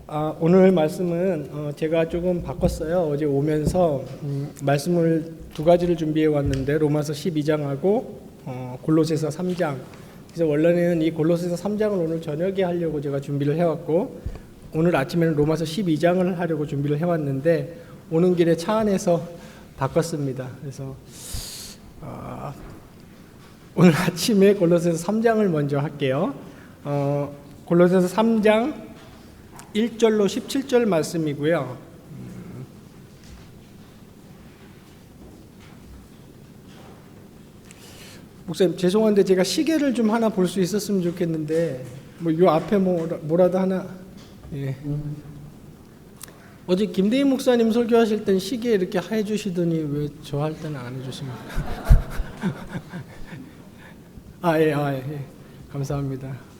오늘 말씀은 제가 조금 바꿨어요. 어제 오면서 말씀을 두 가지를 준비해 왔는데 로마서 12장하고 골로새서 3장. 그래서 원래는 이 골로새서 3장을 오늘 저녁에 하려고 제가 준비를 해왔고 오늘 아침에는 로마서 12장을 하려고 준비를 해왔는데 오는 길에 차 안에서 바꿨습니다. 그래서 오늘 아침에 골로새서 3장을 먼저 할게요. 골로새서 3장 1절로 17절 말씀이고요. 목사님 죄송한데 제가 시계를 좀 하나 볼 수 있었으면 좋겠는데 요 앞에 뭐라도 하나. 예. 어제 김대희 목사님 설교하실 땐 시계 이렇게 해주시더니 왜 저 할 때는 안 해주십니까? 예. 감사합니다.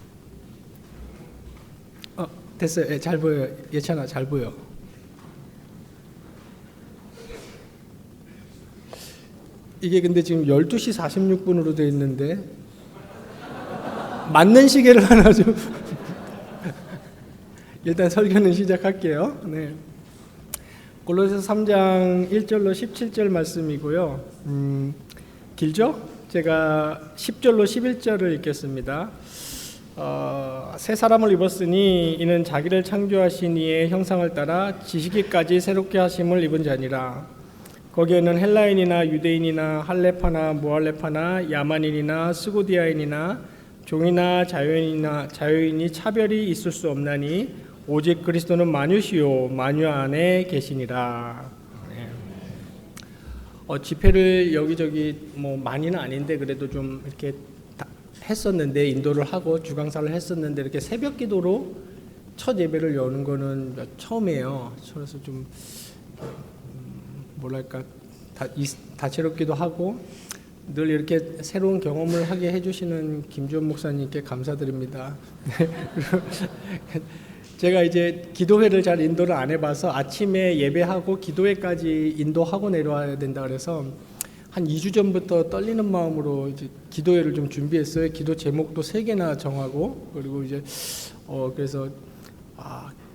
됐어요. 예, 잘 보여요. 예찬아, 잘 보여. 이게 근데 지금 12시 46분으로 되어 있는데 맞는 시계를 하나 좀 일단 설교는 시작할게요. 네. 골로새서 3장 1절로 17절 말씀이고요. 길죠? 제가 10절로 11절을 읽겠습니다. 새 사람을 입었으니 이는 자기를 창조하신 이의 형상을 따라 지식이까지 새롭게 하심을 입은 자니라. 거기에는 헬라인이나 유대인이나 할레파나 무할레파나 야만인이나 스고디아인이나 종이나 자유인이 차별이 있을 수 없나니 오직 그리스도는 만유시요 만유 안에 계시니라. 집회를 여기저기 많이는 아닌데 그래도 좀 이렇게 했었는데 인도를 하고 주강사를 했었는데 이렇게 새벽 기도로 첫 예배를 여는 거는 처음이에요. 그래서 좀 뭐랄까 다채롭기도 하고 늘 이렇게 새로운 경험을 하게 해주시는 김주원 목사님께 감사드립니다. 제가 이제 기도회를 잘 인도를 안 해봐서 아침에 예배하고 기도회까지 인도하고 내려와야 된다 그래서 한 2주 전부터 떨리는 마음으로 이제 기도회를 좀 준비했어요. 기도 제목도 3개나 정하고 그리고 이제 그래서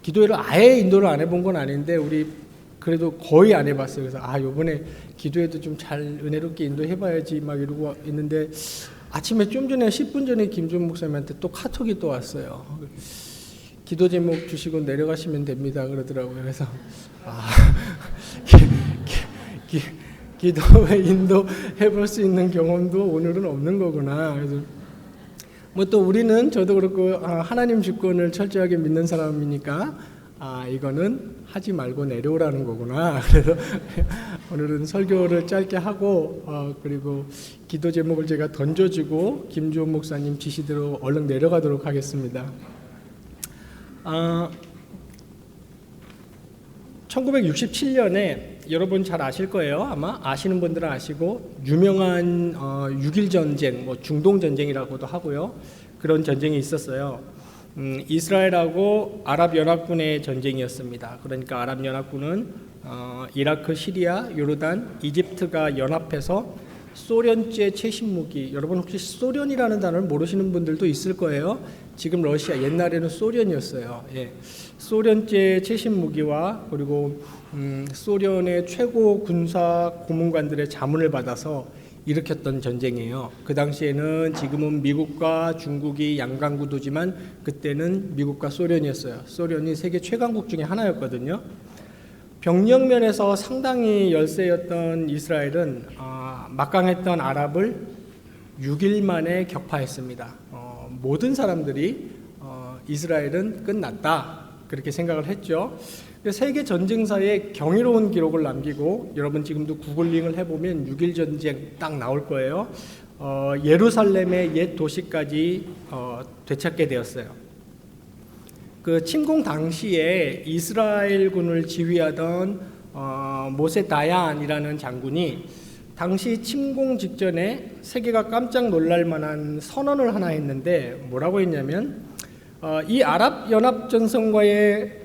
기도회를 아예 인도를 안 해본 건 아닌데 우리 그래도 거의 안 해봤어요. 그래서 요번에 기도회도 좀 잘 은혜롭게 인도해봐야지 막 이러고 있는데 아침에 좀 전에 10분 전에 김준 목사님한테 또 카톡이 또 왔어요. 기도 제목 주시고 내려가시면 됩니다 그러더라고요. 그래서 기도회 인도 해볼 수 있는 경험도 오늘은 없는 거구나. 그래서 또 우리는 저도 그렇고 하나님 주권을 철저하게 믿는 사람이니까 이거는 하지 말고 내려오라는 거구나. 그래서 오늘은 설교를 짧게 하고 그리고 기도 제목을 제가 던져주고 김주원 목사님 지시대로 얼른 내려가도록 하겠습니다. 1967년에 여러분 잘 아실 거예요. 아마 아시는 분들은 아시고 유명한 6.1 전쟁, 중동 전쟁이라고도 하고요. 그런 전쟁이 있었어요. 이스라엘하고 아랍연합군의 전쟁이었습니다. 그러니까 아랍연합군은 이라크, 시리아, 요르단, 이집트가 연합해서 소련제 최신 무기, 여러분 혹시 소련이라는 단어를 모르시는 분들도 있을 거예요. 지금 러시아, 옛날에는 소련이었어요. 예. 소련제 최신 무기와 그리고 소련의 최고 군사 고문관들의 자문을 받아서 일으켰던 전쟁이에요. 그 당시에는 지금은 미국과 중국이 양강구도지만 그때는 미국과 소련이었어요. 소련이 세계 최강국 중에 하나였거든요. 병력면에서 상당히 열세였던 이스라엘은 막강했던 아랍을 6일 만에 격파했습니다. 모든 사람들이 이스라엘은 끝났다 그렇게 생각을 했죠. 세계 전쟁사에 경이로운 기록을 남기고 여러분 지금도 구글링을 해보면 6.1 전쟁 딱 나올 거예요. 예루살렘의 옛 도시까지 되찾게 되었어요. 그 침공 당시에 이스라엘군을 지휘하던 모세 다얀이라는 장군이 당시 침공 직전에 세계가 깜짝 놀랄 만한 선언을 하나 했는데 뭐라고 했냐면 이 아랍연합전선과의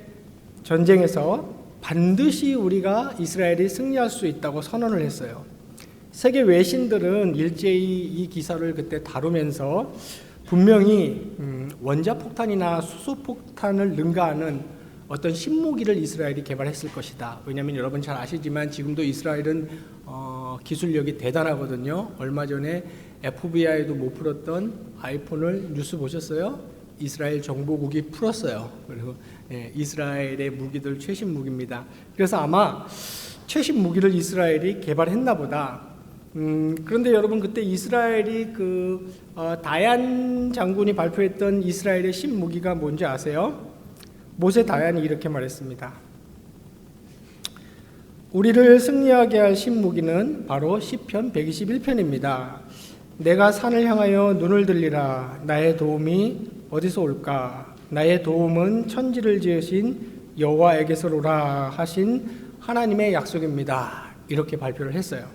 전쟁에서 반드시 우리가 이스라엘이 승리할 수 있다고 선언을 했어요. 세계 외신들은 일제히 이 기사를 그때 다루면서 분명히 원자폭탄이나 수소폭탄을 능가하는 어떤 신무기를 이스라엘이 개발했을 것이다. 왜냐하면 여러분 잘 아시지만 지금도 이스라엘은 기술력이 대단하거든요. 얼마 전에 FBI도 못 풀었던 아이폰을 뉴스 보셨어요? 이스라엘 정보국이 풀었어요. 그리고 이스라엘의 무기들 최신 무기입니다. 그래서 아마 최신 무기를 이스라엘이 개발했나 보다. 그런데 여러분 그때 이스라엘이 다얀 장군이 발표했던 이스라엘의 신무기가 뭔지 아세요? 모세 다얀이 이렇게 말했습니다. 우리를 승리하게 할 신무기는 바로 시편 121편입니다. 내가 산을 향하여 눈을 들리라. 나의 도움이 어디서 올까? 나의 도움은 천지를 지으신 여호와에게서로라 하신 하나님의 약속입니다. 이렇게 발표를 했어요.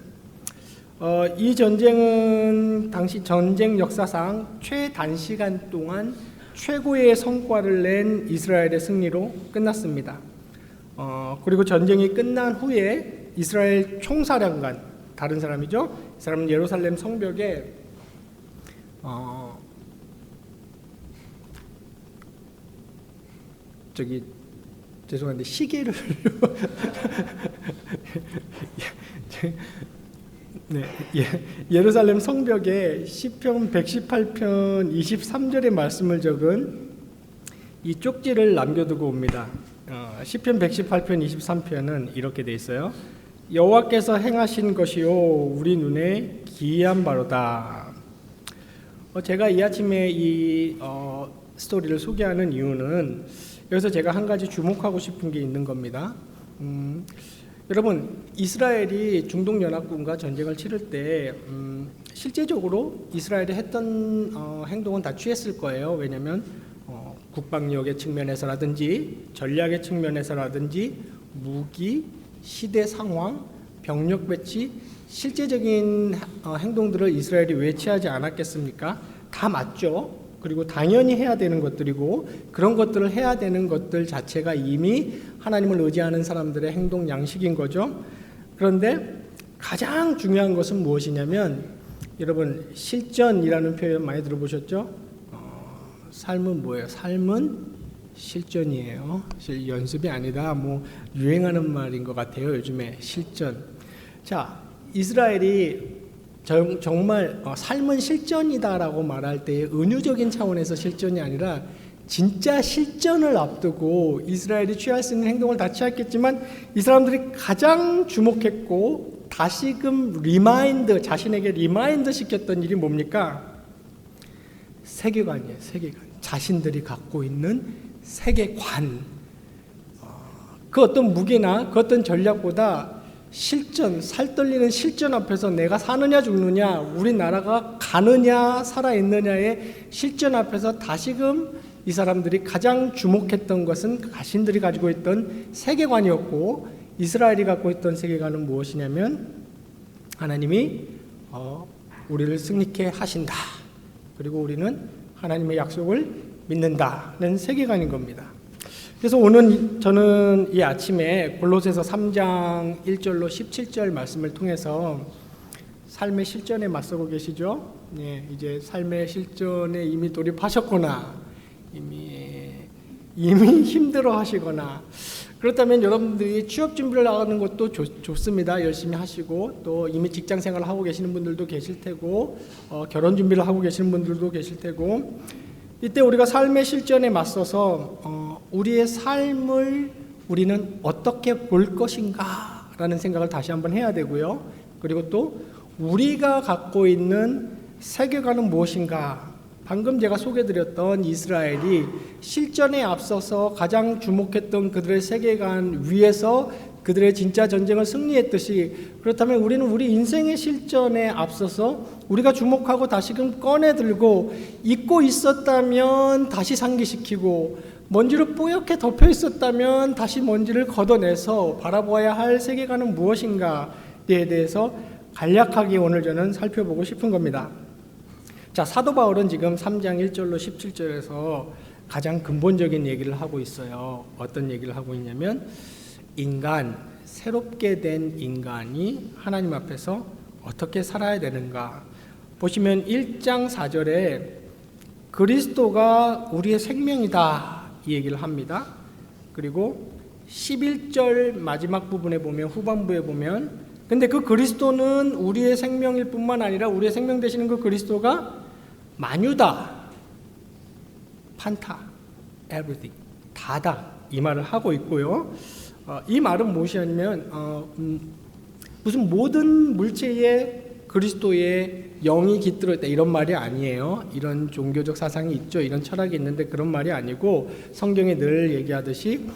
이 전쟁은 당시 전쟁 역사상 최단시간 동안 최고의 성과를 낸 이스라엘의 승리로 끝났습니다. 그리고 전쟁이 끝난 후에 이스라엘 총사령관, 다른 사람이죠. 이 사람은 예루살렘 성벽에 죄송한데 시계를 네, 예루살렘 성벽에 시편 118편 23절의 말씀을 적은 이 쪽지를 남겨두고 옵니다. 시편 118편 23편은 이렇게 돼 있어요. 여호와께서 행하신 것이요 우리 눈에 기이한 바로다. 제가 이 아침에 이 스토리를 소개하는 이유는 여기서 제가 한 가지 주목하고 싶은 게 있는 겁니다. 여러분, 이스라엘이 중동연합군과 전쟁을 치를 때 실제적으로 이스라엘이 했던 행동은 다 취했을 거예요. 왜냐하면 국방력의 측면에서라든지 전략의 측면에서라든지 무기, 시대 상황, 병력 배치, 실제적인 행동들을 이스라엘이 왜 취하지 않았겠습니까? 다 맞죠. 그리고 당연히 해야 되는 것들이고 그런 것들을 해야 되는 것들 자체가 이미 하나님을 의지하는 사람들의 행동 양식인 거죠. 그런데 가장 중요한 것은 무엇이냐면 여러분 실전이라는 표현 많이 들어보셨죠? 삶은 뭐예요? 삶은 실전이에요. 연습이 아니다. 유행하는 말인 것 같아요. 요즘에 실전. 자, 이스라엘이 정말 삶은 실전이다라고 말할 때 은유적인 차원에서 실전이 아니라 진짜 실전을 앞두고 이스라엘이 취할 수 있는 행동을 다 취했겠지만 이 사람들이 가장 주목했고 다시금 자신에게 리마인드 시켰던 일이 뭡니까? 세계관이에요. 세계관. 자신들이 갖고 있는 세계관. 그 어떤 무기나 그 어떤 전략보다 실전, 살떨리는 실전 앞에서 내가 사느냐 죽느냐, 우리나라가 가느냐 살아있느냐의 실전 앞에서 다시금 이 사람들이 가장 주목했던 것은 자신들이 가지고 있던 세계관이었고 이스라엘이 갖고 있던 세계관은 무엇이냐면 하나님이 우리를 승리케 하신다. 그리고 우리는 하나님의 약속을 믿는다는 세계관인 겁니다. 그래서 오늘 저는 이 아침에 골로새서 3장 1절로 17절 말씀을 통해서 삶의 실전에 맞서고 계시죠? 네, 이제 삶의 실전에 이미 돌입하셨거나 이미 힘들어 하시거나 그렇다면 여러분들이 취업 준비를 나가는 것도 좋습니다. 열심히 하시고 또 이미 직장 생활을 하고 계시는 분들도 계실 테고 결혼 준비를 하고 계시는 분들도 계실 테고 이때 우리가 삶의 실전에 맞서서 우리의 삶을 우리는 어떻게 볼 것인가 라는 생각을 다시 한번 해야 되고요. 그리고 또 우리가 갖고 있는 세계관은 무엇인가. 방금 제가 소개드렸던 이스라엘이 실전에 앞서서 가장 주목했던 그들의 세계관 위에서 그들의 진짜 전쟁을 승리했듯이 그렇다면 우리는 우리 인생의 실전에 앞서서 우리가 주목하고 다시금 꺼내들고 잊고 있었다면 다시 상기시키고 먼지로 뿌옇게 덮여 있었다면 다시 먼지를 걷어내서 바라보아야 할 세계관은 무엇인가에 대해서 간략하게 오늘 저는 살펴보고 싶은 겁니다. 자, 사도 바울은 지금 3장 1절로 17절에서 가장 근본적인 얘기를 하고 있어요. 어떤 얘기를 하고 있냐면 새롭게 된 인간이 하나님 앞에서 어떻게 살아야 되는가. 보시면 1장 4절에 그리스도가 우리의 생명이다 이 얘기를 합니다. 그리고 11절 마지막 부분에 보면, 후반부에 보면, 근데 그 그리스도는 우리의 생명일 뿐만 아니라 우리의 생명 되시는 그 그리스도가 만유다, 판타, everything, 다다, 이 말을 하고 있고요. 이 말은 무엇이냐면 무슨 모든 물체에 그리스도의 영이 깃들어 있다, 이런 말이 아니에요. 이런 종교적 사상이 있죠. 이런 철학이 있는데 그런 말이 아니고, 성경에 늘 얘기하듯이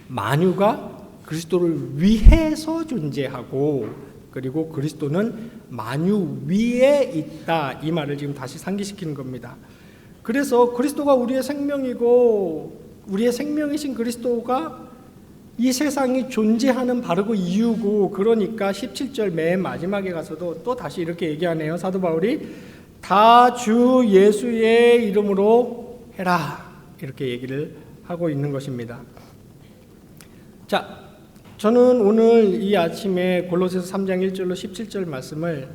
만유가 그리스도를 위해서 존재하고, 그리고 그리스도는 만유 위에 있다, 이 말을 지금 다시 상기시키는 겁니다. 그래서 그리스도가 우리의 생명이고, 우리의 생명이신 그리스도가 이 세상이 존재하는 바로 그 이유고, 그러니까 17절 맨 마지막에 가서도 또 다시 이렇게 얘기하네요. 사도 바울이 다 주 예수의 이름으로 해라, 이렇게 얘기를 하고 있는 것입니다. 자, 저는 오늘 이 아침에 골로새서 3장 1절로 17절 말씀을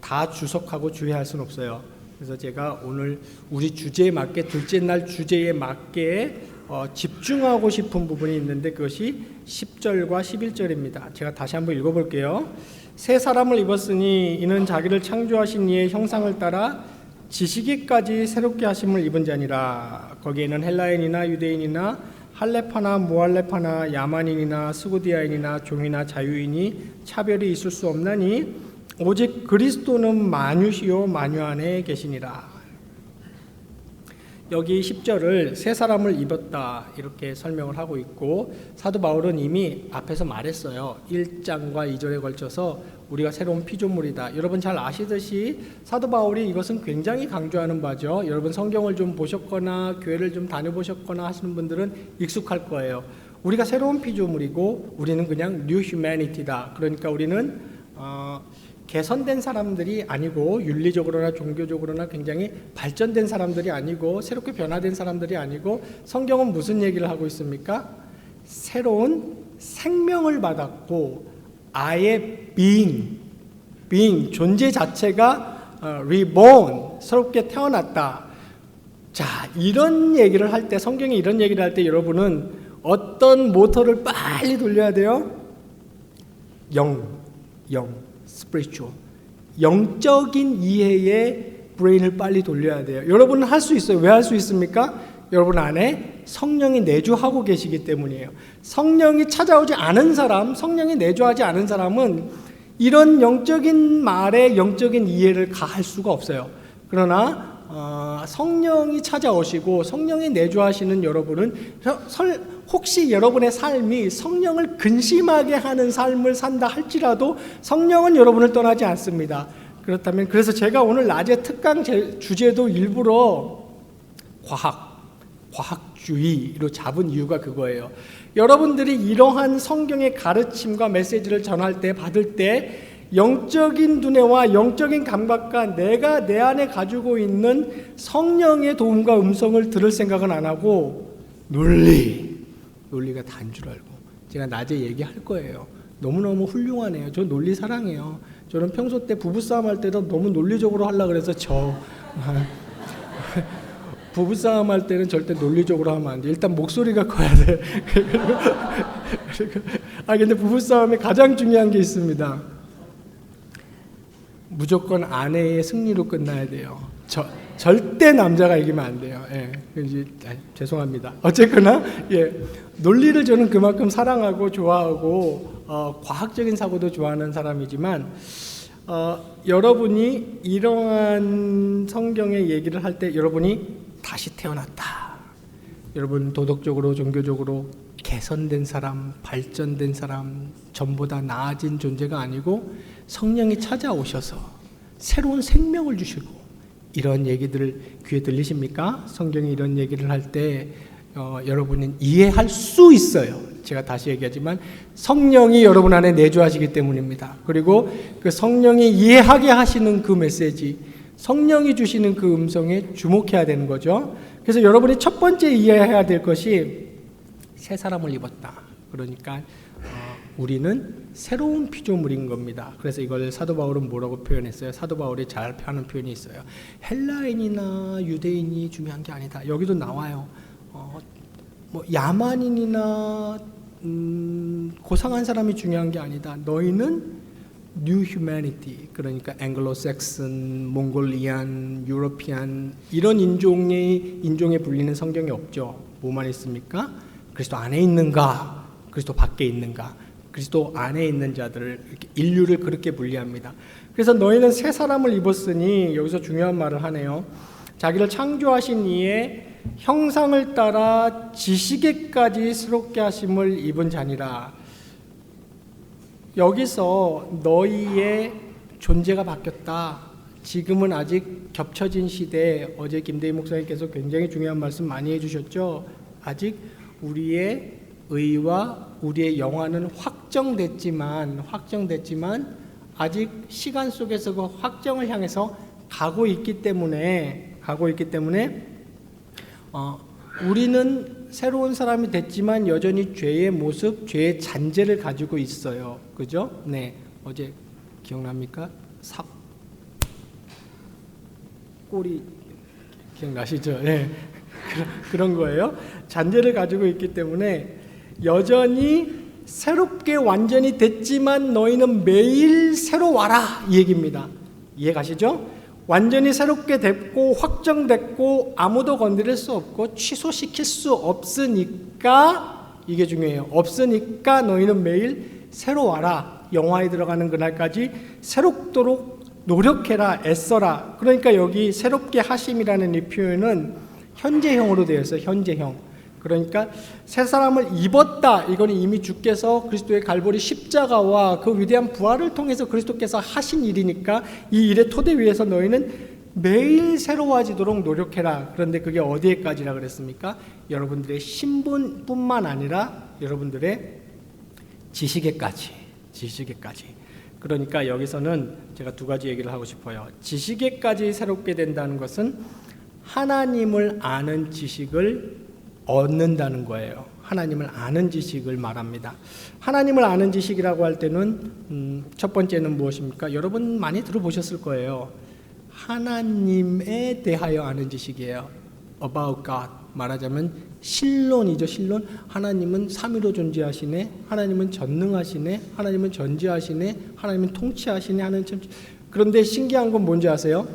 다 주석하고 주의할 수는 없어요. 그래서 제가 오늘 우리 주제에 맞게, 둘째 날 주제에 맞게 집중하고 싶은 부분이 있는데, 그것이 10절과 11절입니다. 제가 다시 한번 읽어볼게요. 새 사람을 입었으니 이는 자기를 창조하신 이의 형상을 따라 지식에까지 새롭게 하심을 입은 자니라. 거기에는 헬라인이나 유대인이나 할레파나 무할레파나 야만인이나 스고디아인이나 종이나 자유인이 차별이 있을 수 없나니 오직 그리스도는 만유시요 만유 안에 계시니라. 여기 10절을 새 사람을 입었다, 이렇게 설명을 하고 있고, 사도 바울은 이미 앞에서 말했어요. 1장과 2절에 걸쳐서 우리가 새로운 피조물이다. 여러분 잘 아시듯이 사도 바울이 이것은 굉장히 강조하는 바죠. 여러분 성경을 좀 보셨거나 교회를 좀 다녀보셨거나 하시는 분들은 익숙할 거예요. 우리가 새로운 피조물이고 우리는 그냥 뉴 휴머니티다. 그러니까 우리는 개선된 사람들이 아니고, 윤리적으로나 종교적으로나 굉장히 발전된 사람들이 아니고, 새롭게 변화된 사람들이 아니고, 성경은 무슨 얘기를 하고 있습니까? 새로운 생명을 받았고, 아예 being 존재 자체가 reborn, 새롭게 태어났다. 자, 이런 얘기를 할 때, 성경이 이런 얘기를 할 때 여러분은 어떤 모터를 빨리 돌려야 돼요? 영 spiritual, 영적인 이해의 브레인을 빨리 돌려야 돼요. 여러분은 할 수 있어요. 왜 할 수 있습니까? 여러분 안에 성령이 내주하고 계시기 때문이에요. 성령이 찾아오지 않은 사람, 성령이 내주하지 않은 사람은 이런 영적인 말에 영적인 이해를 가할 수가 없어요. 그러나 성령이 찾아오시고 성령이 내주하시는 여러분은, 혹시 여러분의 삶이 성령을 근심하게 하는 삶을 산다 할지라도 성령은 여러분을 떠나지 않습니다. 그렇다면, 그래서 제가 오늘 낮에 특강 주제도 일부러 과학주의로 잡은 이유가 그거예요. 여러분들이 이러한 성경의 가르침과 메시지를 전할 때, 받을 때 영적인 두뇌와 영적인 감각과 내가 내 안에 가지고 있는 성령의 도움과 음성을 들을 생각은 안 하고 논리가 다인 줄 알고, 제가 낮에 얘기할 거예요. 너무너무 훌륭하네요. 저 논리 사랑해요. 저는 평소 때 부부싸움 할 때도 너무 논리적으로 하려고 그래서 부부싸움 할 때는 절대 논리적으로 하면 안 돼. 일단 목소리가 커야 돼. 근데 부부싸움에 가장 중요한 게 있습니다. 무조건 아내의 승리로 끝나야 돼요. 절대 남자가 이기면 안 돼요. 죄송합니다. 어쨌거나 논리를 저는 그만큼 사랑하고 좋아하고 과학적인 사고도 좋아하는 사람이지만, 여러분이 이러한 성경의 얘기를 할 때 여러분이 다시 태어났다, 여러분 도덕적으로 종교적으로 개선된 사람, 발전된 사람, 전보다 나아진 존재가 아니고 성령이 찾아오셔서 새로운 생명을 주시고, 이런 얘기들을 귀에 들리십니까? 성경이 이런 얘기를 할 때 여러분은 이해할 수 있어요. 제가 다시 얘기하지만 성령이 여러분 안에 내주하시기 때문입니다. 그리고 그 성령이 이해하게 하시는 그 메시지, 성령이 주시는 그 음성에 주목해야 되는 거죠. 그래서 여러분이 첫 번째 이해해야 될 것이 새 사람을 입었다. 그러니까 우리는 새로운 피조물인 겁니다. 그래서 이걸 사도 바울은 뭐라고 표현했어요? 사도 바울이 잘 하는 표현이 있어요. 헬라인이나 유대인이 중요한 게 아니다. 여기도 나와요. 뭐 야만인이나 고상한 사람이 중요한 게 아니다. 너희는 New Humanity, 그러니까 앵글로색슨, 몽골리안, 유러피안 이런 인종에 불리는 성경이 없죠. 뭐만 있습니까? 그리스도 안에 있는가, 그리스도 밖에 있는가, 그리스도 안에 있는 자들을 인류를 그렇게 분리합니다. 그래서 너희는 새 사람을 입었으니 여기서 중요한 말을 하네요. 자기를 창조하신 이의 형상을 따라 지식에까지 새롭게 하심을 입은 자니라. 여기서 너희의 존재가 바뀌었다. 지금은 아직 겹쳐진 시대에 어제 김대희 목사님께서 굉장히 중요한 말씀 많이 해주셨죠. 아직 우리의 의와 우리의 영화는 확정됐지만 아직 시간 속에서 그 확정을 향해서 가고 있기 때문에 우리는 새로운 사람이 됐지만 여전히 죄의 모습, 죄의 잔재를 가지고 있어요. 그죠? 네. 어제 기억납니까? 꼬리 기억나시죠? 네. 그런 거예요. 잔재를 가지고 있기 때문에 여전히 새롭게 완전히 됐지만 너희는 매일 새로 와라 이 얘기입니다. 이해 가시죠? 완전히 새롭게 됐고 확정됐고 아무도 건드릴 수 없고 취소시킬 수 없으니까, 이게 중요해요. 없으니까 너희는 매일 새로 와라. 영화에 들어가는 그날까지 새롭도록 노력해라, 애써라. 그러니까 여기 새롭게 하심이라는 이 표현은 현재형으로 되어 있어요. 현재형. 그러니까 새 사람을 입었다. 이거는 이미 주께서 그리스도의 갈보리 십자가와 그 위대한 부활을 통해서 그리스도께서 하신 일이니까 이 일의 토대 위에서 너희는 매일 새로워지도록 노력해라. 그런데 그게 어디에까지라 그랬습니까? 여러분들의 신분뿐만 아니라 여러분들의 지식에까지. 그러니까 여기서는 제가 두 가지 얘기를 하고 싶어요. 지식에까지 새롭게 된다는 것은 하나님을 아는 지식을 얻는다는 거예요. 하나님을 아는 지식을 말합니다. 하나님을 아는 지식이라고 할 때는 첫 번째는 무엇입니까? 여러분 많이 들어보셨을 거예요. 하나님에 대하여 아는 지식이에요. About God. 말하자면 신론이죠. 신론. 하나님은 삼위로 존재하시네. 하나님은 전능하시네. 하나님은 전지하시네. 하나님은 통치하시네. 그런데 신기한 건 뭔지 아세요?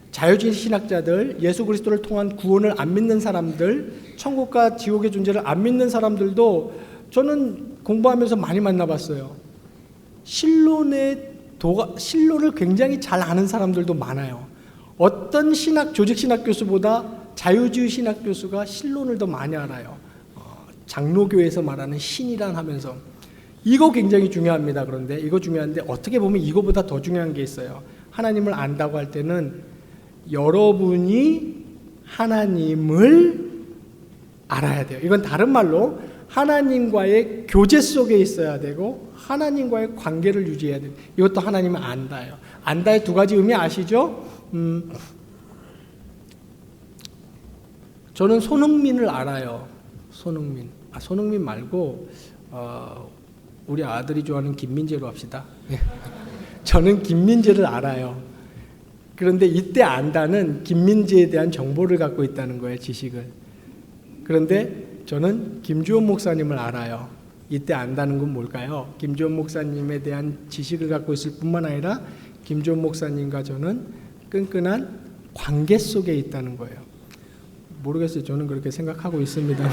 자유주의 신학자들, 예수 그리스도를 통한 구원을 안 믿는 사람들, 천국과 지옥의 존재를 안 믿는 사람들도 저는 공부하면서 많이 만나봤어요. 신론을 굉장히 잘 아는 사람들도 많아요. 어떤 조직 신학 교수보다 자유주의 신학 교수가 신론을 더 많이 알아요. 장로교에서 말하는 신이란 하면서. 이거 굉장히 중요합니다. 그런데 이거 중요한데 어떻게 보면 이거보다 더 중요한 게 있어요. 하나님을 안다고 할 때는 여러분이 하나님을 알아야 돼요. 이건 다른 말로 하나님과의 교제 속에 있어야 되고 하나님과의 관계를 유지해야 돼요. 이것도 하나님을 안다예요. 안다의 두 가지 의미 아시죠? 저는 손흥민을 알아요. 손흥민 말고 우리 아들이 좋아하는 김민재로 합시다. 저는 김민재를 알아요. 그런데 이때 안다는 김민재에 대한 정보를 갖고 있다는 거예요. 지식을. 그런데 저는 김주원 목사님을 알아요. 이때 안다는 건 뭘까요? 김주원 목사님에 대한 지식을 갖고 있을 뿐만 아니라 김주원 목사님과 저는 끈끈한 관계 속에 있다는 거예요. 모르겠어요. 저는 그렇게 생각하고 있습니다.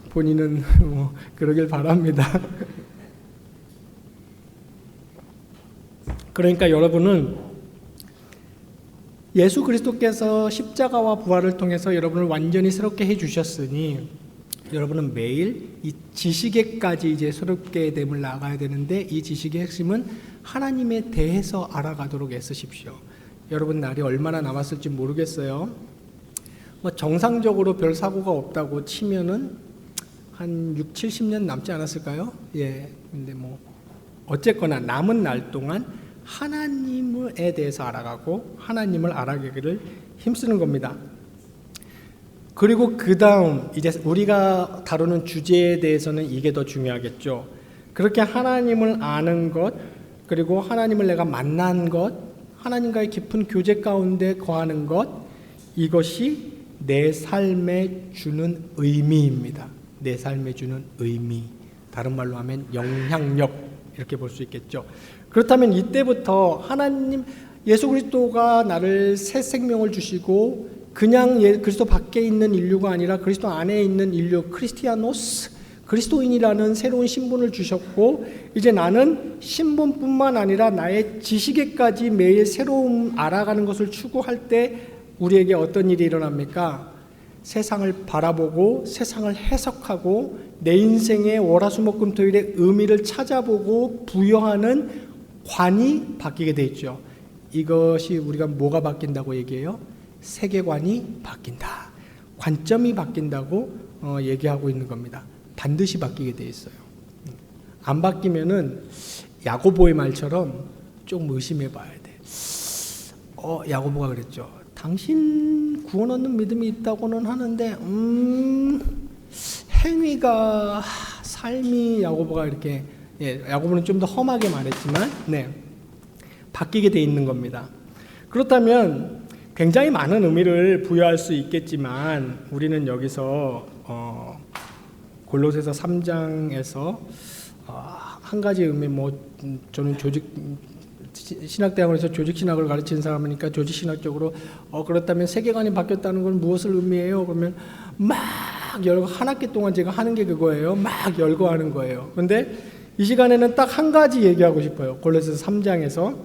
본인은 뭐 그러길 바랍니다. 그러니까 여러분은 예수 그리스도께서 십자가와 부활을 통해서 여러분을 완전히 새롭게 해주셨으니 여러분은 매일 이 지식에까지 이제 새롭게 됨을 나가야 되는데 이 지식의 핵심은 하나님에 대해서 알아가도록 애쓰십시오. 여러분 날이 얼마나 남았을지 모르겠어요. 뭐 정상적으로 별 사고가 없다고 치면은 한 6, 70년 남지 않았을까요? 예. 근데 뭐 어쨌거나 남은 날 동안 하나님에 대해서 알아가고 하나님을 알아가기를 힘쓰는 겁니다. 그리고 그 다음 이제 우리가 다루는 주제에 대해서는 이게 더 중요하겠죠. 그렇게 하나님을 아는 것, 그리고 하나님을 내가 만난 것, 하나님과의 깊은 교제 가운데 거하는 것, 이것이 내 삶에 주는 의미입니다. 내 삶에 주는 의미. 다른 말로 하면 영향력, 이렇게 볼 수 있겠죠. 그렇다면 이때부터 하나님, 예수 그리스도가 나를 새 생명을 주시고 그냥 그리스도 밖에 있는 인류가 아니라 그리스도 안에 있는 인류, 크리스티아노스, 그리스도인이라는 새로운 신분을 주셨고, 이제 나는 신분뿐만 아니라 나의 지식에까지 매일 새로운 알아가는 것을 추구할 때 우리에게 어떤 일이 일어납니까? 세상을 바라보고 세상을 해석하고 내 인생의 월화수목금토일의 의미를 찾아보고 부여하는 관이 바뀌게 돼 있죠. 이것이 우리가 뭐가 바뀐다고 얘기해요? 세계관이 바뀐다. 관점이 바뀐다고 얘기하고 있는 겁니다. 반드시 바뀌게 돼 있어요. 안 바뀌면은 야고보의 말처럼 좀 의심해 봐야 돼. 야고보가 그랬죠. 당신 구원 얻는 믿음이 있다고는 하는데 행위가 삶이, 야고보가 이렇게, 야고보는 좀 더 험하게 말했지만 바뀌게 돼 있는 겁니다. 그렇다면 굉장히 많은 의미를 부여할 수 있겠지만 우리는 여기서 골로새서 3장에서 한 가지 의미, 저는 신학대학원에서 조직신학을 가르치는 사람이니까 조직신학적으로 그렇다면 세계관이 바뀌었다는 건 무엇을 의미해요? 그러면 막 열고, 한 학기 동안 제가 하는 게 그거예요. 막 열거하는 거예요. 그런데 이 시간에는 딱 한 가지 얘기하고 싶어요. 골로새서 3장에서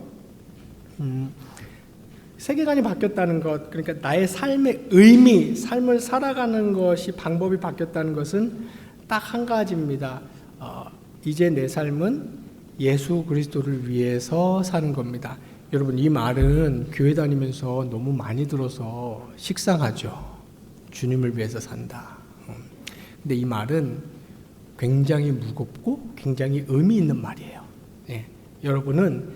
세계관이 바뀌었다는 것, 그러니까 나의 삶의 의미, 삶을 살아가는 것이, 방법이 바뀌었다는 것은 딱 한 가지입니다. 이제 내 삶은 예수 그리스도를 위해서 사는 겁니다. 여러분, 이 말은 교회 다니면서 너무 많이 들어서 식상하죠. 주님을 위해서 산다. 근데 이 말은 굉장히 무겁고 굉장히 의미 있는 말이에요. 여러분은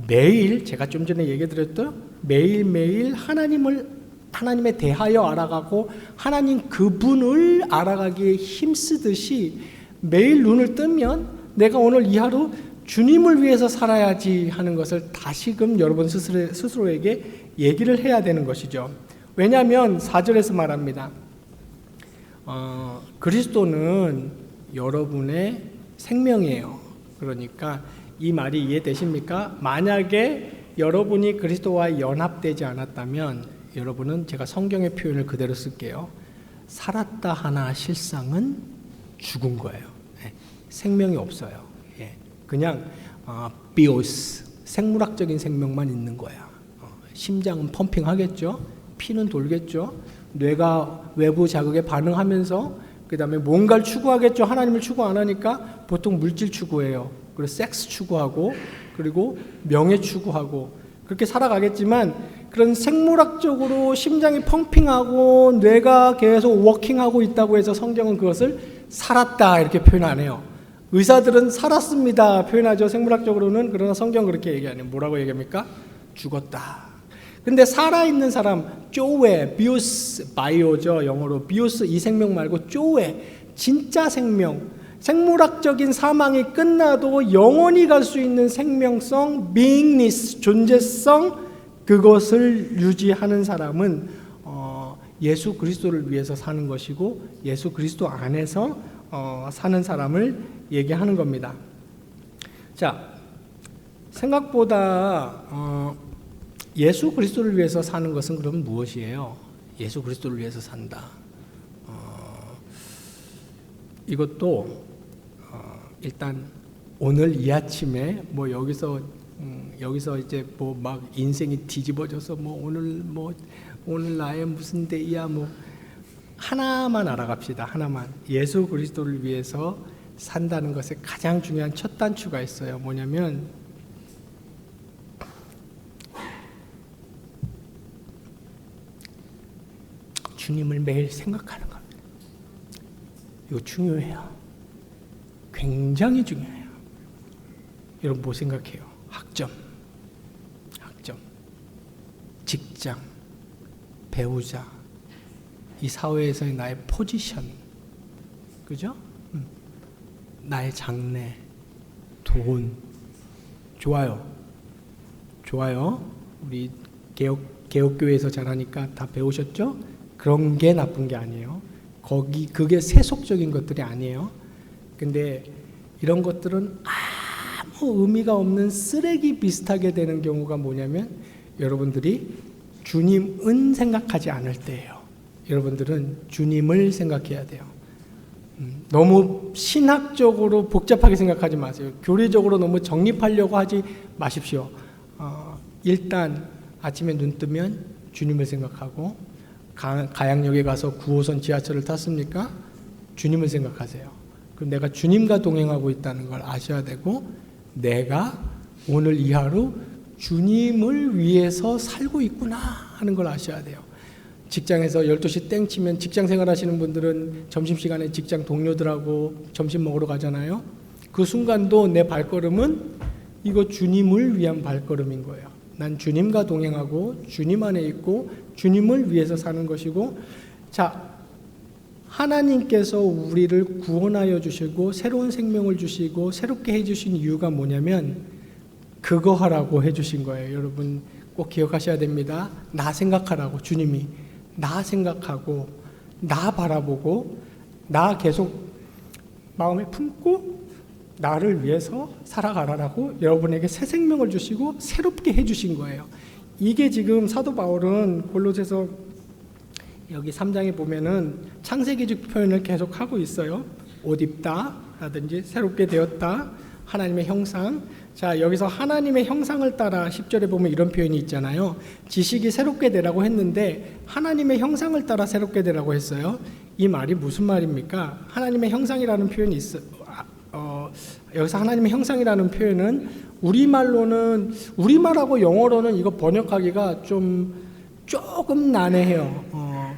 매일, 제가 좀 전에 얘기 드렸죠? 매일매일 하나님에 대하여 알아가고 하나님 그분을 알아가기에 힘쓰듯이 매일 눈을 뜨면 내가 오늘 이 하루 주님을 위해서 살아야지 하는 것을 다시금 여러분 스스로에게 얘기를 해야 되는 것이죠. 왜냐하면 4절에서 말합니다. 그리스도는 여러분의 생명이에요. 그러니까 이 말이 이해되십니까? 만약에 여러분이 그리스도와 연합되지 않았다면 여러분은, 제가 성경의 표현을 그대로 쓸게요. 살았다 하나 실상은 죽은 거예요. 생명이 없어요. 그냥 비오스, 생물학적인 생명만 있는 거야. 심장은 펌핑하겠죠. 피는 돌겠죠. 뇌가 외부 자극에 반응하면서 그 다음에 뭔가를 추구하겠죠. 하나님을 추구 안 하니까 보통 물질 추구해요. 그리고 섹스 추구하고, 그리고 명예 추구하고, 그렇게 살아가겠지만 그런 생물학적으로 심장이 펌핑하고 뇌가 계속 워킹하고 있다고 해서 성경은 그것을 살았다 이렇게 표현 안 해요. 의사들은 살았습니다 표현하죠, 생물학적으로는. 그러나 성경은 그렇게 얘기 안 해요. 뭐라고 얘기합니까? 죽었다. 근데 살아있는 사람, 쪼웨, 비오스, 바이오죠, 영어로. 비오스, 이 생명 말고 쪼웨, 진짜 생명, 생물학적인 사망이 끝나도 영원히 갈 수 있는 생명성, beingness, 존재성, 그것을 유지하는 사람은 예수 그리스도를 위해서 사는 것이고 예수 그리스도 안에서 사는 사람을 얘기하는 겁니다. 자, 생각보다 예수 그리스도를 위해서 사는 것은 그럼 무엇이에요? 예수 그리스도를 위해서 산다. 이것도 일단 오늘 이 아침에 여기서 이제 막 인생이 뒤집어져서 오늘 나의 무슨 데이야 하나만 알아갑시다. 하나만. 예수 그리스도를 위해서 산다는 것에 가장 중요한 첫 단추가 있어요. 뭐냐면 주님을 매일 생각하는 겁니다. 이거 중요해요. 굉장히 중요해요. 여러분 뭐 생각해요? 학점, 직장, 배우자, 이 사회에서의 나의 포지션, 그죠? 나의 장래, 돈, 좋아요. 우리 개혁교회에서 자라니까 다 배우셨죠? 그런 게 나쁜 게 아니에요. 그게 세속적인 것들이 아니에요. 근데 이런 것들은 아무 의미가 없는 쓰레기 비슷하게 되는 경우가 뭐냐면 여러분들이 주님은 생각하지 않을 때예요. 여러분들은 주님을 생각해야 돼요. 너무 신학적으로 복잡하게 생각하지 마세요. 교리적으로 너무 정립하려고 하지 마십시오. 일단 아침에 눈 뜨면 주님을 생각하고 가양역에 가서 9호선 지하철을 탔습니까? 주님을 생각하세요. 그럼 내가 주님과 동행하고 있다는 걸 아셔야 되고 내가 오늘 이 하루 주님을 위해서 살고 있구나 하는 걸 아셔야 돼요. 직장에서 12시 땡 치면 직장 생활 하시는 분들은 점심시간에 직장 동료들하고 점심 먹으러 가잖아요. 그 순간도 내 발걸음은 이거 주님을 위한 발걸음인 거예요. 난 주님과 동행하고 주님 안에 있고 주님을 위해서 사는 것이고, 자, 하나님께서 우리를 구원하여 주시고 새로운 생명을 주시고 새롭게 해주신 이유가 뭐냐면 그거 하라고 해주신 거예요. 여러분 꼭 기억하셔야 됩니다. 나 생각하라고. 주님이 나 생각하고 나 바라보고 나 계속 마음에 품고 나를 위해서 살아가라고 여러분에게 새 생명을 주시고 새롭게 해주신 거예요. 이게 지금 사도 바울은 골로새서 여기 3장에 보면은 창세기적 표현을 계속 하고 있어요. 옷 입다 라든지 새롭게 되었다, 하나님의 형상. 자, 여기서 하나님의 형상을 따라 10절에 보면 이런 표현이 있잖아요. 지식이 새롭게 되라고 했는데 하나님의 형상을 따라 새롭게 되라고 했어요. 이 말이 무슨 말입니까? 하나님의 형상이라는 표현이 있어요. 여기서 하나님의 형상이라는 표현은 우리말하고 영어로는 이거 번역하기가 조금 난해해요.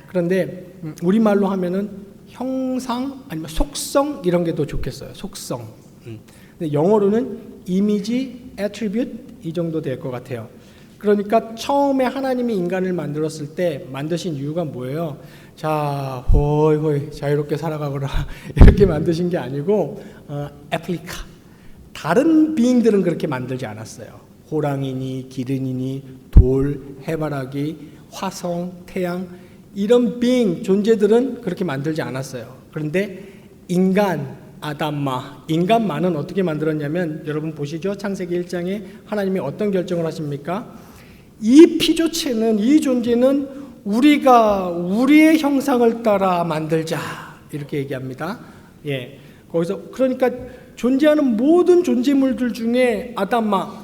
그런데 우리말로 하면은 형상 아니면 속성 이런 게 더 좋겠어요. 속성. 근데 영어로는 이미지, attribute 이 정도 될 것 같아요. 그러니까 처음에 하나님이 인간을 만들었을 때 만드신 이유가 뭐예요? 자, 호이 자유롭게 살아가거라 이렇게 만드신 게 아니고 애플리카. 다른 비잉들은 그렇게 만들지 않았어요. 호랑이니 기린이니 돌, 해바라기, 화성, 태양 이런 비잉 존재들은 그렇게 만들지 않았어요. 그런데 인간만은 어떻게 만들었냐면 여러분 보시죠. 창세기 1장에 하나님이 어떤 결정을 하십니까? 이 피조체는, 이 존재는 우리가 우리의 형상을 따라 만들자 이렇게 얘기합니다. 예, 거기서 그러니까 존재하는 모든 존재물들 중에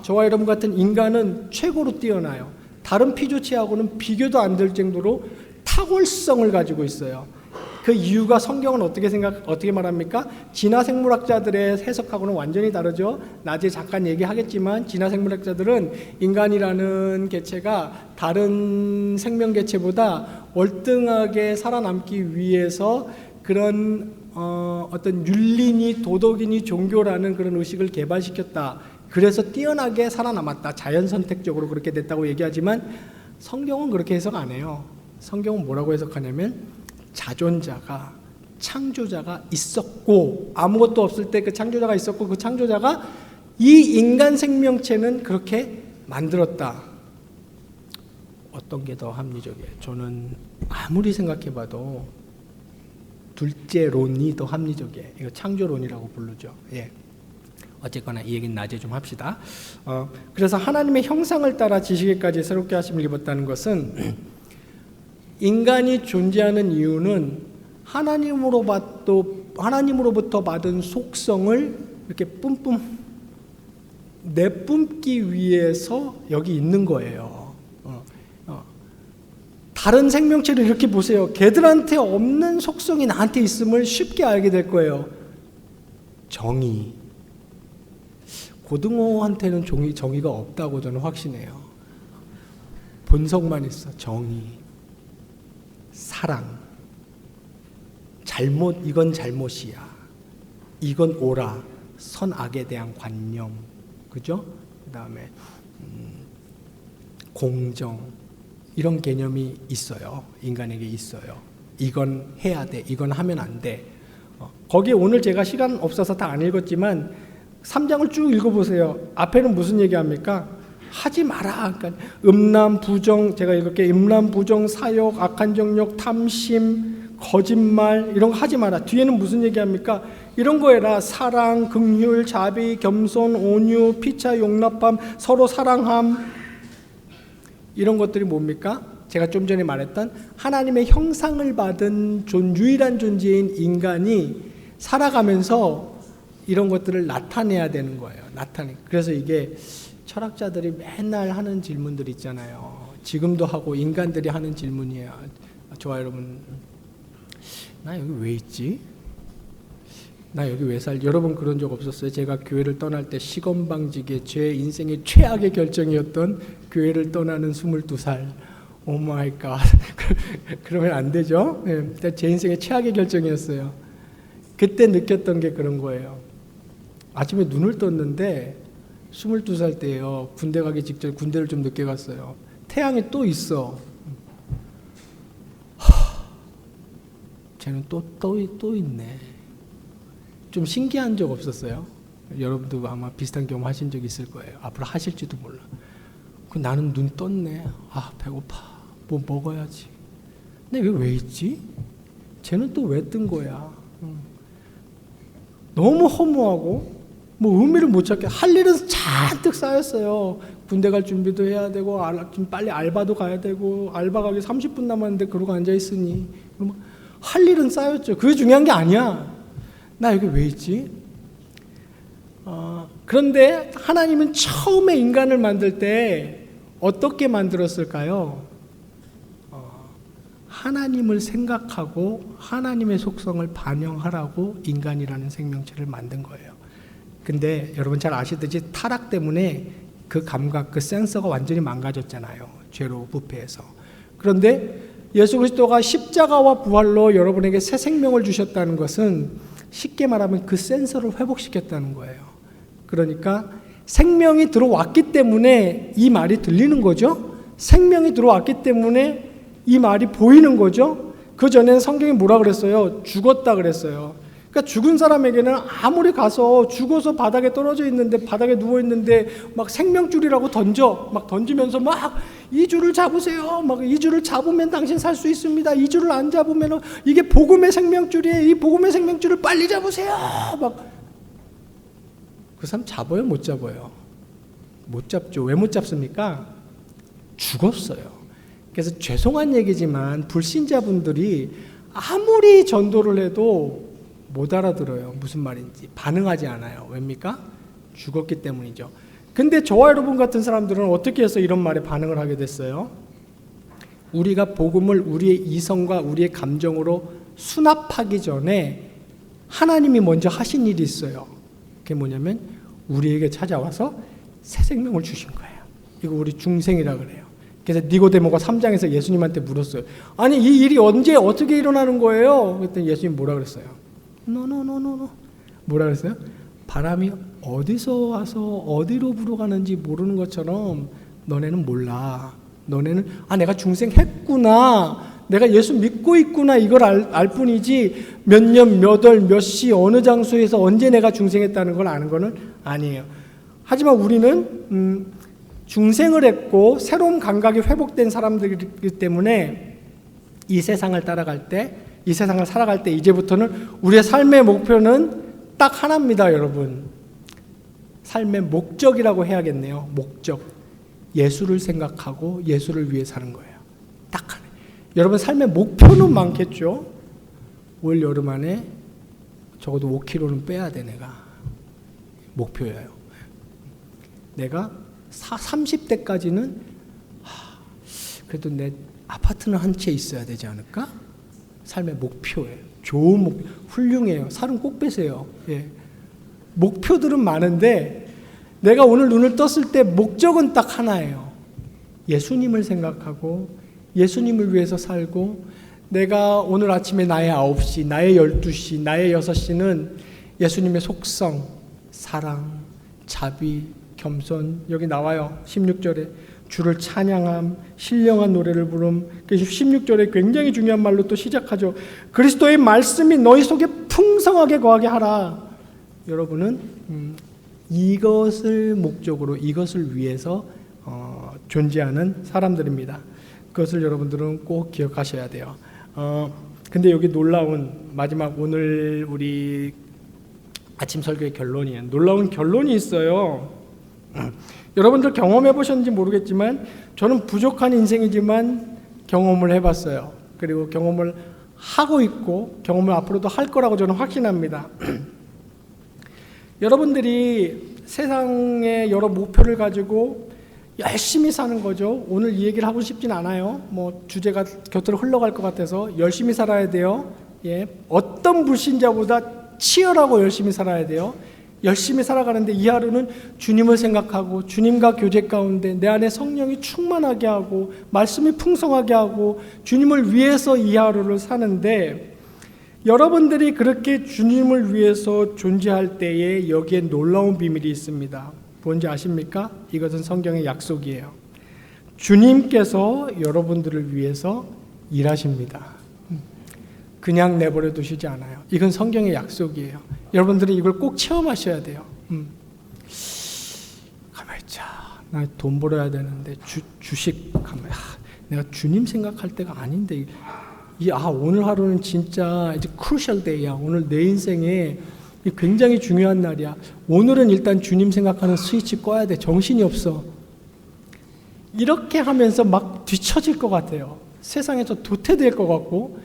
저와 여러분 같은 인간은 최고로 뛰어나요. 다른 피조체하고는 비교도 안 될 정도로 탁월성을 가지고 있어요. 그 이유가 성경은 어떻게 말합니까? 진화생물학자들의 해석하고는 완전히 다르죠. 나중에 잠깐 얘기하겠지만 진화생물학자들은 인간이라는 개체가 다른 생명개체보다 월등하게 살아남기 위해서 그런 어떤 윤리니 도덕이니 종교라는 그런 의식을 개발시켰다. 그래서 뛰어나게 살아남았다. 자연선택적으로 그렇게 됐다고 얘기하지만 성경은 그렇게 해석 안 해요. 성경은 뭐라고 해석하냐면 자존자가, 창조자가 있었고 아무것도 없을 때 그 창조자가 있었고 그 창조자가 이 인간 생명체는 그렇게 만들었다. 어떤 게 더 합리적이에요? 저는 아무리 생각해봐도 둘째론이 더 합리적이에요. 이거 창조론이라고 부르죠. 예. 어쨌거나 이 얘기는 낮에 좀 합시다. 그래서 하나님의 형상을 따라 지식에까지 새롭게 하심을 입었다는 것은 인간이 존재하는 이유는 하나님으로부터 받은 속성을 이렇게 뿜뿜 내뿜기 위해서 여기 있는 거예요. 다른 생명체를 이렇게 보세요. 걔들한테 없는 속성이 나한테 있음을 쉽게 알게 될 거예요. 정의. 고등어한테는 정의가 없다고 저는 확신해요. 본성만 있어. 정의. 사랑, 이건 잘못이야, 이건 옳아, 선악에 대한 관념, 그죠? 그 다음에 공정, 이런 개념이 있어요. 인간에게 있어요. 이건 해야 돼, 이건 하면 안 돼. 거기에 오늘 제가 시간 없어서 다 안 읽었지만 3장을 쭉 읽어보세요. 앞에는 무슨 얘기합니까? 하지 마라. 그러니까 음란, 부정, 제가 이렇게 음란, 부정, 사욕, 악한 정욕, 탐심, 거짓말 이런 거 하지 마라. 뒤에는 무슨 얘기합니까? 이런 거 해라. 사랑, 긍휼, 자비, 겸손, 온유, 피차, 용납함, 서로 사랑함. 이런 것들이 뭡니까? 제가 좀 전에 말했던 하나님의 형상을 받은 유일한 존재인 인간이 살아가면서 이런 것들을 나타내야 되는 거예요. 그래서 이게 철학자들이 맨날 하는 질문들 있잖아요. 지금도 하고 인간들이 하는 질문이에요. 좋아요, 여러분. 나 여기 왜 있지? 나 여기 왜 살지? 여러분 그런 적 없었어요? 제가 교회를 떠날 때 시건방지게 제 인생의 최악의 결정이었던 교회를 떠나는 22살. 오 마이 갓. 그러면 안 되죠? 네, 제 인생의 최악의 결정이었어요. 그때 느꼈던 게 그런 거예요. 아침에 눈을 떴는데 22살 때예요. 군대 가기 직전 군대를 좀 늦게 갔어요. 태양이 또 있어. 쟤는 또 있네. 좀 신기한 적 없었어요? 여러분도 아마 비슷한 경험 하신 적 있을 거예요. 앞으로 하실지도 몰라. 나는 눈 떴네. 아, 배고파. 뭐 먹어야지. 근데 왜 있지? 쟤는 또 왜 뜬 거야? 너무 허무하고 뭐 의미를 못 찾게 할 일은 잔뜩 쌓였어요. 군대 갈 준비도 해야 되고 빨리 알바도 가야 되고 알바 가기 30분 남았는데 그러고 앉아 있으니 할 일은 쌓였죠. 그게 중요한 게 아니야. 나 여기 왜 있지? 그런데 하나님은 처음에 인간을 만들 때 어떻게 만들었을까요? 하나님을 생각하고 하나님의 속성을 반영하라고 인간이라는 생명체를 만든 거예요. 근데 여러분 잘 아시듯이 타락 때문에 그 감각, 그 센서가 완전히 망가졌잖아요. 죄로 부패해서. 그런데 예수 그리스도가 십자가와 부활로 여러분에게 새 생명을 주셨다는 것은 쉽게 말하면 그 센서를 회복시켰다는 거예요. 그러니까 생명이 들어왔기 때문에 이 말이 들리는 거죠. 생명이 들어왔기 때문에 이 말이 보이는 거죠. 그 전에는 성경이 뭐라 그랬어요? 죽었다 그랬어요. 그러니까 죽은 사람에게는 아무리 가서 죽어서 바닥에 떨어져 있는데 바닥에 누워 있는데 막 생명줄이라고 막 던지면서 막 이 줄을 잡으세요. 막 이 줄을 잡으면 당신 살 수 있습니다. 이 줄을 안 잡으면 이게 복음의 생명줄이에요. 이 복음의 생명줄을 빨리 잡으세요. 막 그 사람 잡아요? 못 잡아요? 못 잡죠. 왜 못 잡습니까? 죽었어요. 그래서 죄송한 얘기지만 불신자분들이 아무리 전도를 해도 못 알아들어요. 무슨 말인지 반응하지 않아요. 왜입니까? 죽었기 때문이죠. 근데 저와 여러분 같은 사람들은 어떻게 해서 이런 말에 반응을 하게 됐어요? 우리가 복음을 우리의 이성과 우리의 감정으로 수납하기 전에 하나님이 먼저 하신 일이 있어요. 그게 뭐냐면 우리에게 찾아와서 새 생명을 주신 거예요. 이거 우리 중생이라 그래요. 그래서 니고데모가 3장에서 예수님한테 물었어요. 아니 이 일이 언제 어떻게 일어나는 거예요? 그랬더니 예수님 뭐라 그랬어요? 노노노노노. 뭐라 그랬어요? 바람이 어디서 와서 어디로 불어가는지 모르는 것처럼 너네는 몰라. 너네는 내가 중생했구나. 내가 예수 믿고 있구나. 이걸 알 뿐이지 몇 년, 몇 월, 몇 시, 어느 장소에서 언제 내가 중생했다는 걸 아는 거는 아니에요. 하지만 우리는 중생을 했고 새로운 감각이 회복된 사람들이기 때문에 이 세상을 따라갈 때, 이 세상을 살아갈 때 이제부터는 우리의 삶의 목표는 딱 하나입니다, 여러분. 삶의 목적이라고 해야겠네요. 목적. 예수를 생각하고 예수를 위해 사는 거예요. 딱 하나. 여러분 삶의 목표는 많겠죠. 올 여름 안에 적어도 5kg는 빼야 돼. 내가 목표예요. 내가 30대까지는 그래도 내 아파트는 한 채 있어야 되지 않을까? 삶의 목표예요. 좋은 목표, 훌륭해요. 살은 꼭 빼세요. 예. 목표들은 많은데 내가 오늘 눈을 떴을 때 목적은 딱 하나예요. 예수님을 생각하고 예수님을 위해서 살고, 내가 오늘 아침에 나의 9시, 나의 12시, 나의 6시는 예수님의 속성, 사랑, 자비, 겸손, 여기 나와요. 16절에 주를 찬양함, 신령한 노래를 부름. 16절에 굉장히 중요한 말로 또 시작하죠. 그리스도의 말씀이 너희 속에 풍성하게 거하게 하라. 여러분은 이것을 목적으로, 이것을 위해서 존재하는 사람들입니다. 그것을 여러분들은 꼭 기억하셔야 돼요. 근데 여기 놀라운 마지막 오늘 우리 아침 설교의 결론이에요. 놀라운 결론이 있어요. 여러분들 경험해 보셨는지 모르겠지만 저는 부족한 인생이지만 경험을 해봤어요. 그리고 경험을 하고 있고 경험을 앞으로도 할 거라고 저는 확신합니다. 여러분들이 세상에 여러 목표를 가지고 열심히 사는 거죠. 오늘 이 얘기를 하고 싶진 않아요. 뭐 주제가 곁으로 흘러갈 것 같아서 열심히 살아야 돼요. 예, 어떤 불신자보다 치열하고 열심히 살아야 돼요. 열심히 살아가는데 이 하루는 주님을 생각하고 주님과 교제 가운데 내 안에 성령이 충만하게 하고 말씀이 풍성하게 하고 주님을 위해서 이 하루를 사는데 여러분들이 그렇게 주님을 위해서 존재할 때에 여기에 놀라운 비밀이 있습니다. 뭔지 아십니까? 이것은 성경의 약속이에요. 주님께서 여러분들을 위해서 일하십니다. 그냥 내버려 두시지 않아요. 이건 성경의 약속이에요. 여러분들은 이걸 꼭 체험하셔야 돼요. 가만히 있자. 나 돈 벌어야 되는데 주식 가만히. 내가 주님 생각할 때가 아닌데. 오늘 하루는 진짜 이제 크루셜 데이야. 오늘 내 인생에 굉장히 중요한 날이야. 오늘은 일단 주님 생각하는 스위치 꺼야 돼. 정신이 없어. 이렇게 하면서 막 뒤처질 것 같아요. 세상에서 도태될 것 같고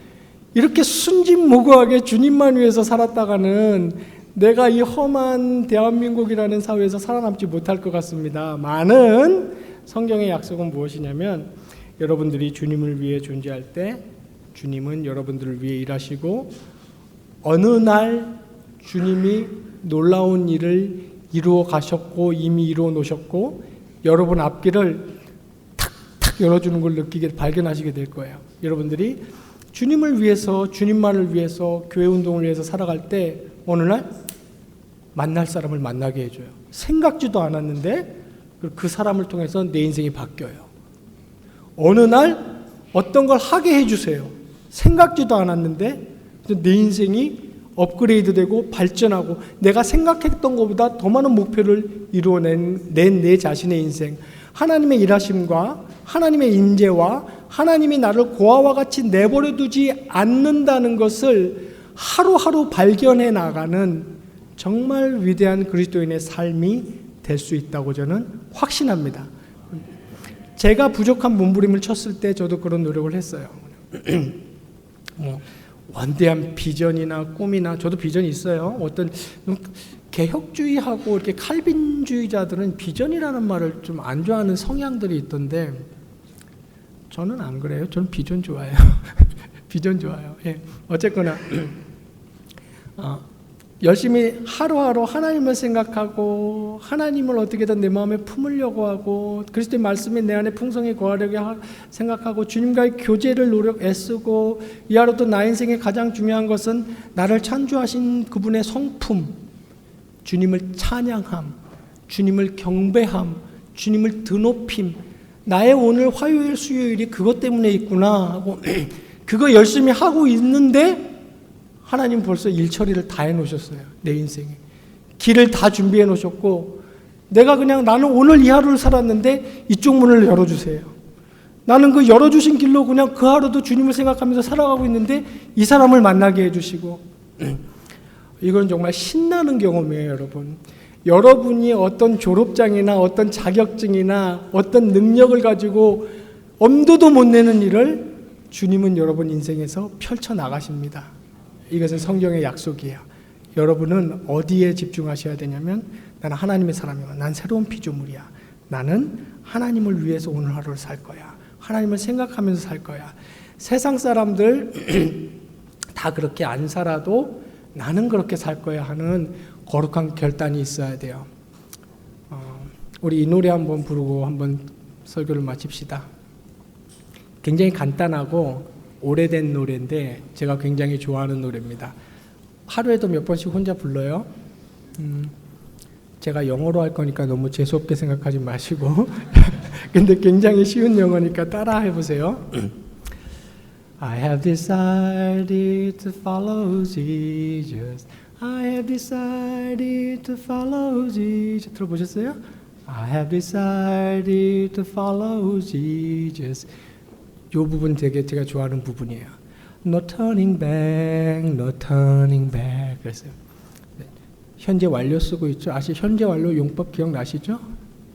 이렇게 순진무구하게 주님만 위해서 살았다가는 내가 이 험한 대한민국이라는 사회에서 살아남지 못할 것 같습니다. 많은 성경의 약속은 무엇이냐면 여러분들이 주님을 위해 존재할 때 주님은 여러분들을 위해 일하시고 어느 날 주님이 놀라운 일을 이루어 가셨고 이미 이루어 놓으셨고 여러분 앞길을 탁탁 열어주는 걸 느끼게 발견하시게 될 거예요. 여러분들이 주님을 위해서 주님만을 위해서 교회 운동을 위해서 살아갈 때 어느 날 만날 사람을 만나게 해줘요. 생각지도 않았는데 그 사람을 통해서 내 인생이 바뀌어요. 어느 날 어떤 걸 하게 해주세요. 생각지도 않았는데 내 인생이 업그레이드되고 발전하고 내가 생각했던 것보다 더 많은 목표를 이루어낸 내 자신의 인생, 하나님의 일하심과 하나님의 임재와 하나님이 나를 고아와 같이 내버려 두지 않는다는 것을 하루하루 발견해 나가는 정말 위대한 그리스도인의 삶이 될 수 있다고 저는 확신합니다. 제가 부족한 몸부림을 쳤을 때 저도 그런 노력을 했어요. 원대한 비전이나 꿈이나 저도 비전이 있어요. 어떤 개혁주의하고 이렇게 칼빈주의자들은 비전이라는 말을 좀 안 좋아하는 성향들이 있던데 저는 안 그래요. 저는 비전 좋아해요. 비전 좋아요. 예. 어쨌거나 열심히 하루하루 하나님을 생각하고 하나님을 어떻게든 내 마음에 품으려고 하고 그리스도의 말씀이 내 안에 풍성히 거하려고 생각하고 주님과의 교제를 애쓰고 이 하루도 나 인생의 가장 중요한 것은 나를 창조하신 그분의 성품, 주님을 찬양함, 주님을 경배함, 주님을 드높임, 나의 오늘 화요일 수요일이 그것 때문에 있구나 하고 그거 열심히 하고 있는데 하나님 벌써 일 처리를 다 해놓으셨어요. 내 인생에 길을 다 준비해 놓으셨고 내가 그냥 나는 오늘 이 하루를 살았는데 이쪽 문을 열어주세요. 나는 그 열어주신 길로 그냥 그 하루도 주님을 생각하면서 살아가고 있는데 이 사람을 만나게 해주시고 이건 정말 신나는 경험이에요. 여러분, 여러분이 어떤 졸업장이나 어떤 자격증이나 어떤 능력을 가지고 엄두도 못 내는 일을 주님은 여러분 인생에서 펼쳐나가십니다. 이것은 성경의 약속이에요. 여러분은 어디에 집중하셔야 되냐면 나는 하나님의 사람이야. 난 새로운 피조물이야. 나는 하나님을 위해서 오늘 하루를 살 거야. 하나님을 생각하면서 살 거야. 세상 사람들 다 그렇게 안 살아도 나는 그렇게 살 거야 하는 거룩한 결단이 있어야 돼요. 우리 이 노래 한번 부르고 한번 설교를 마칩시다. 굉장히 간단하고 오래된 노래인데 제가 굉장히 좋아하는 노래입니다. 하루에도 몇 번씩 혼자 불러요. 제가 영어로 할 거니까 너무 재수없게 생각하지 마시고 근데 굉장히 쉬운 영어니까 따라 해보세요. I have decided to follow Jesus. I have decided to follow Jesus. 들어보셨어요? I have decided to follow Jesus. 요 부분 되게 제가 좋아하는 부분이에요. No turning back, no turning back. 그랬어요. 네. 현재 완료 쓰고 있죠. 현재 완료 용법 기억나시죠?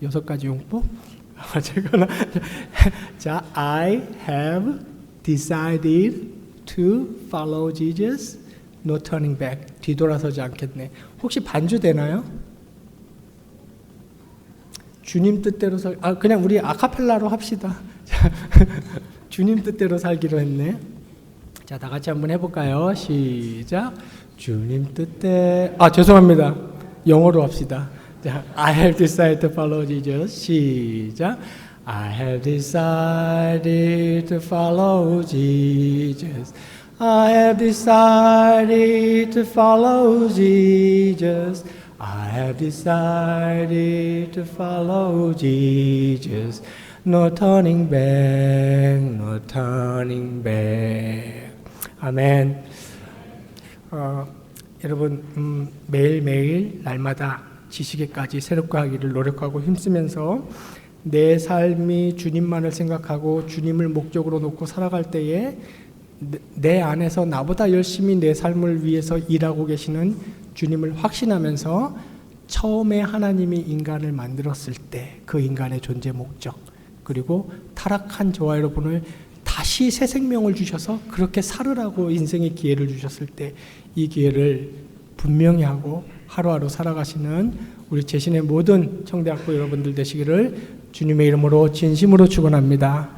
6가지 용법. 어쨌거나 자, I have decided to follow Jesus. No turning back. 뒤돌아서지 않겠네. 혹시 반주 되나요? 주님 뜻대로 그냥 우리 아카펠라로 합시다. 주님 뜻대로 살기로 했네. 자, 다 같이 한번 해볼까요? 시작. 주님 뜻대. 죄송합니다. 영어로 합시다. 자, I have decided to follow Jesus. 시작. I have decided to follow Jesus. I have decided to follow Jesus. I have decided to follow Jesus. No turning back, no turning back. 아멘. 여러분 매일매일 날마다 지식에까지 새롭게 하기를 노력하고 힘쓰면서 내 삶이 주님만을 생각하고 주님을 목적으로 놓고 살아갈 때에 내 안에서 나보다 열심히 내 삶을 위해서 일하고 계시는 주님을 확신하면서 처음에 하나님이 인간을 만들었을 때 그 인간의 존재 목적, 그리고 타락한 저와 여러분을 다시 새 생명을 주셔서 그렇게 살으라고 인생의 기회를 주셨을 때 이 기회를 분명히 하고 하루하루 살아가시는 우리 제신의 모든 청대학교 여러분들 되시기를 주님의 이름으로 진심으로 축원합니다.